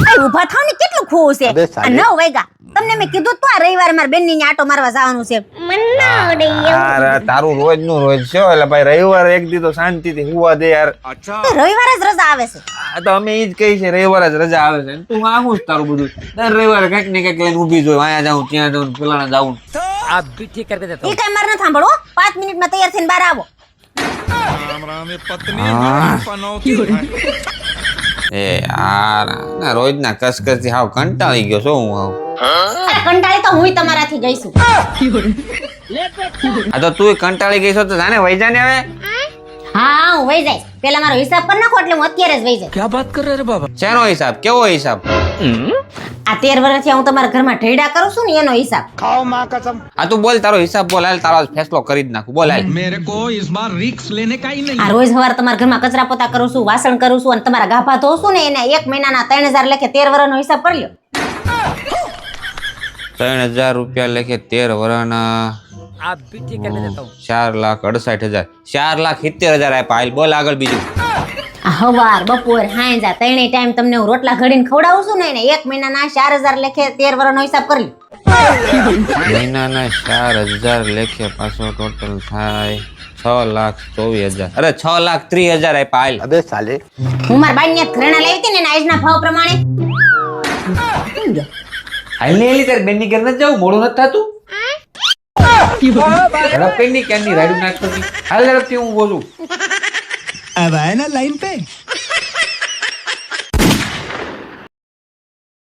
આ ઊભા થાવ ને કેટલું ખોવું છે અબે આ 9 વાગ્યા તમને મેં કીધું તો આ રવિવારે માર બેનની ને આટો મારવા જવાનું છે યાર તારું રોજ નું રોજ છે એટલે ભાઈ રવિવારે એક દી તો શાંતિથી હુવા દે યાર. રવિવારે જ રજા આવે છે આ તો અમે ઈ જ કહી છે રવિવારે જ રજા આવે છે તું આવું જ તારું બધું દર રવિવારે કઈક ને કઈક લઈને ઊભી જોય અહીંયા જાઉં ત્યાં જાઉં પેલા જાઉં. आप भी ठीक करके देता ઈ કઈ માર ન સાંભળો 5 મિનિટમાં તૈયાર થઈને બહાર આવો એ યાર ના રોજના કસકસથી હાવ કંટાળી ગયો છો હું હાવ. કંટાળી તો હુંય તમારાથી ગઈશું આ તો તું કંટાળી ગઈ છો તો જાને વઈ જાને હવે. હા હું વઈ જઈશ પેલા મારો હિસાબ કરી નાખો એટલે હું અત્યારે જ વઈ જઈશ क्या बात कर रहे रे बाबा શેનો હિસાબ કેવો હિસાબ? આ 13 વર્ષથી હું તમારા ઘરમાં ઢેડા કરું છું ને એનો હિસાબ આ તું બોલ તારો હિસાબ બોલ હાલ તારો ફેસલો કરી જ નાખું બોલ હાલ. मेरे को इस बार रिक्स लेने का ही नहीं। આ રોજ સવારે તમારા ઘરમાં કચરા પોતા કરું છું વાસણ કરું છું અને તમારા ગાભા ધોઉં છું ને એને 1 મહિનાના 3000 લેખે 13 વર્ષનો હિસાબ કરી લ્યો 3000 રૂપિયા લેખે 13 વર્ષના आप भी ठीक करके देता हूँ 4,68,000 4,70,000 આપ્યા હાલ બોલ આગળ બીજું. આ હવાર બપોર હાંજા ત્રણેય ટાઈમ તમને હું રોટલા ઘડીને ખવડાવું છું ને એને 1 મહિનાના 4000 લેખે 13 વર્ષનો હિસાબ કરી લ્યો મહિનાના 4,000 લેખે પાછો ટોટલ થાય 6,24,000 અરે 6,30,000 આપ્યા હાલ. अबे साले હું મારા બાઈને ઘરેણા લાવી હતી ને એના આજના ભાવ પ્રમાણે હાલ ને એલી તારી બેનની ઘર નથી જવું મોડું નથી થતું ઝડપ કઈ નહીં ક્યાંની રાડું નાખતો હતી. હાલ ઝડપથી હું બોલું अब आए ना लाइन पे।